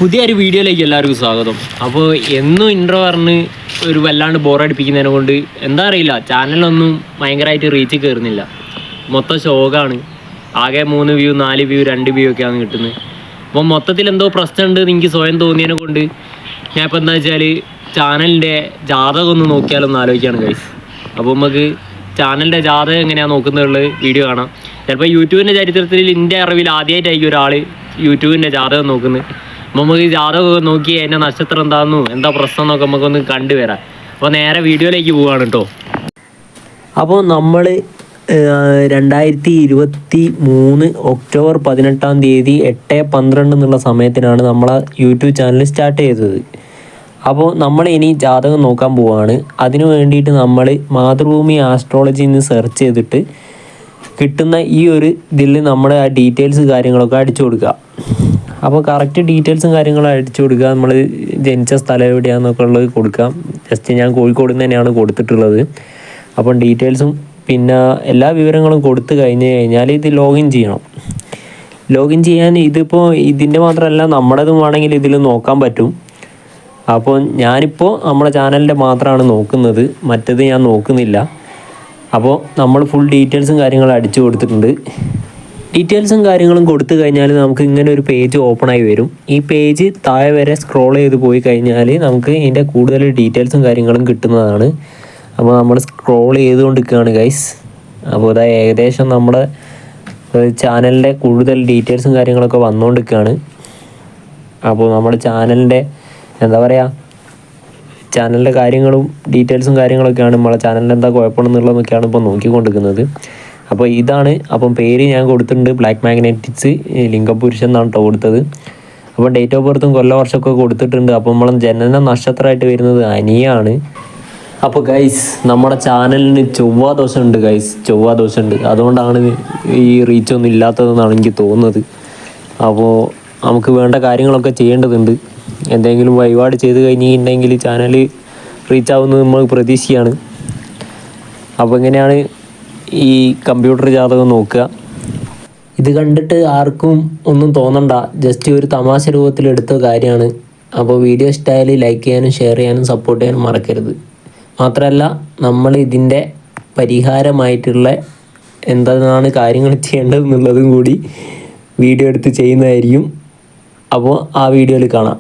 പുതിയൊരു വീഡിയോയിലേക്ക് എല്ലാവർക്കും സ്വാഗതം. അപ്പോൾ എന്നും ഇൻട്രോ പറഞ്ഞ് ഒരു വല്ലാണ്ട് ബോറടിപ്പിക്കുന്നതിനെ കൊണ്ട് എന്താ അറിയില്ല, ചാനലൊന്നും ഭയങ്കരമായിട്ട് റീച്ച് കയറുന്നില്ല. മൊത്തം ഷോകാണ്. ആകെ 3 വ്യൂ 4 വ്യൂ 2 വ്യൂ ഒക്കെയാണ് കിട്ടുന്നത്. അപ്പോൾ മൊത്തത്തിൽ എന്തോ പ്രശ്നമുണ്ട് എനിക്ക് സ്വയം തോന്നിയതിനെ കൊണ്ട് ഞാൻ ഇപ്പോൾ എന്താ വെച്ചാൽ ചാനലിൻ്റെ ജാതകം ഒന്ന് നോക്കിയാലൊന്ന് ആലോചിക്കുകയാണ് ഗൈസ്. അപ്പോൾ നമുക്ക് ചാനലിൻ്റെ ജാതകം എങ്ങനെയാണ് നോക്കുന്നതുള്ളത് വീഡിയോ കാണാം. ചിലപ്പോൾ യൂട്യൂബിൻ്റെ ചരിത്രത്തിൽ എൻ്റെ അറിവിൽ ആദ്യമായിട്ടായിരിക്കും ഒരാൾ യൂട്യൂബിൻ്റെ ജാതകം നോക്കുന്നത്. അപ്പോൾ നമുക്ക് ജാതകം നോക്കി അതിൻ്റെ നക്ഷത്രം എന്താണെന്നു എന്താ പ്രശ്നം എന്നൊക്കെ നമുക്കൊന്ന് കണ്ടുവരാം. അപ്പോൾ നേരെ വീഡിയോയിലേക്ക് പോവുകയാണ് കേട്ടോ. അപ്പോൾ നമ്മൾ 2023 ഒക്ടോബർ 18 8:12 എന്നുള്ള സമയത്തിനാണ് നമ്മളെ യൂട്യൂബ് ചാനൽ സ്റ്റാർട്ട് ചെയ്തത്. അപ്പോൾ നമ്മൾ ഇനി ജാതകം നോക്കാൻ പോവുകയാണ്. അതിനു വേണ്ടിയിട്ട് നമ്മൾ മാതൃഭൂമി ആസ്ട്രോളജി എന്ന് സെർച്ച് ചെയ്തിട്ട് കിട്ടുന്ന ഈ ഒരു ഇതിൽ നമ്മുടെ ആ ഡീറ്റെയിൽസ് കാര്യങ്ങളൊക്കെ അടിച്ചു കൊടുക്കുക. അപ്പോൾ കറക്റ്റ് ഡീറ്റെയിൽസും കാര്യങ്ങളും അടിച്ചു കൊടുക്കുക. നമ്മൾ ജനിച്ച സ്ഥലം എവിടെയാണെന്നൊക്കെ ഉള്ളത് കൊടുക്കാം. ജസ്റ്റ് ഞാൻ കോഴിക്കോട് തന്നെയാണ് കൊടുത്തിട്ടുള്ളത്. അപ്പം ഡീറ്റെയിൽസും പിന്നെ എല്ലാ വിവരങ്ങളും കൊടുത്തു കഴിഞ്ഞാൽ ഇത് ലോഗിൻ ചെയ്യണം. ലോഗിൻ ചെയ്യാൻ ഇതിപ്പോൾ ഇതിൻ്റെ മാത്രമല്ല നമ്മുടേതും വേണമെങ്കിൽ ഇതിൽ നോക്കാൻ പറ്റും. അപ്പോൾ ഞാനിപ്പോൾ നമ്മുടെ ചാനലിൻ്റെ മാത്രമാണ് നോക്കുന്നത്, മറ്റേത് ഞാൻ നോക്കുന്നില്ല. അപ്പോൾ നമ്മൾ ഫുൾ ഡീറ്റെയിൽസും കാര്യങ്ങളും അടിച്ചു കൊടുത്തിട്ടുണ്ട്. ഡീറ്റെയിൽസും കാര്യങ്ങളും കൊടുത്തു കഴിഞ്ഞാൽ നമുക്ക് ഇങ്ങനെ ഒരു പേജ് ഓപ്പണായി വരും. ഈ പേജ് താഴെ വരെ സ്ക്രോൾ ചെയ്ത് പോയി കഴിഞ്ഞാൽ നമുക്ക് ഇതിൻ്റെ കൂടുതൽ ഡീറ്റെയിൽസും കാര്യങ്ങളും കിട്ടുന്നതാണ്. അപ്പോൾ നമ്മൾ സ്ക്രോൾ ചെയ്തുകൊണ്ടിരിക്കുകയാണ് ഗൈസ്. അപ്പോൾ ഇതാ ഏകദേശം നമ്മുടെ ചാനലിൻ്റെ കൂടുതൽ ഡീറ്റെയിൽസും കാര്യങ്ങളൊക്കെ വന്നുകൊണ്ടിരിക്കുകയാണ്. അപ്പോൾ നമ്മുടെ ചാനലിൻ്റെ എന്താ പറയുക, ചാനലിൻ്റെ കാര്യങ്ങളും ഡീറ്റെയിൽസും കാര്യങ്ങളൊക്കെയാണ് നമ്മളെ ചാനലിൽ എന്താ കുഴപ്പമെന്നുള്ളതൊക്കെയാണ് ഇപ്പോൾ നോക്കിക്കൊണ്ടിരിക്കുന്നത്. അപ്പോൾ ഇതാണ്. അപ്പം പേര് ഞാൻ കൊടുത്തിട്ടുണ്ട് ബ്ലാക്ക് മാഗ്നറ്റിക്സ് ലിംഗപുരുഷൻ എന്നാണ് കേട്ടോ കൊടുത്തത്. അപ്പോൾ ഡേറ്റ് ഓഫ് ബർത്തും കൊല്ലവർഷമൊക്കെ കൊടുത്തിട്ടുണ്ട്. അപ്പോൾ നമ്മൾ ജനന നക്ഷത്രമായിട്ട് വരുന്നത് അനിയാണ്. അപ്പോൾ ഗൈസ് നമ്മുടെ ചാനലിന് ചൊവ്വാ ദോഷമുണ്ട് ഗൈസ്, ചൊവ്വാ ദോഷമുണ്ട്. അതുകൊണ്ടാണ് ഈ റീച്ചൊന്നും ഇല്ലാത്തതെന്നാണ് എനിക്ക് തോന്നുന്നത്. അപ്പോൾ നമുക്ക് വേണ്ട കാര്യങ്ങളൊക്കെ ചെയ്യേണ്ടതുണ്ട്. എന്തെങ്കിലും വഴിപാട് ചെയ്ത് കഴിഞ്ഞിട്ടുണ്ടെങ്കിൽ ചാനൽ റീച്ച് ആവുന്നത് നമ്മൾ പ്രതീക്ഷയാണ്. അപ്പോൾ എങ്ങനെയാണ് ഈ കമ്പ്യൂട്ടർ ജാതകം നോക്കുക. ഇത് കണ്ടിട്ട് ആർക്കും ഒന്നും തോന്നണ്ട, ജസ്റ്റ് ഒരു തമാശ രൂപത്തിലെടുത്ത കാര്യമാണ്. അപ്പോൾ വീഡിയോ ഇഷ്ടമായാൽ ലൈക്ക് ചെയ്യാനും ഷെയർ ചെയ്യാനും സപ്പോർട്ട് ചെയ്യാനും മറക്കരുത്. മാത്രമല്ല നമ്മൾ ഇതിൻ്റെ പരിഹാരമായിട്ടുള്ള എന്താണ് കാര്യങ്ങൾ ചെയ്യേണ്ടതെന്നുള്ളതും കൂടി വീഡിയോ എടുത്ത് ചെയ്യുന്നതായിരിക്കും. അപ്പോൾ ആ വീഡിയോയിൽ കാണാം.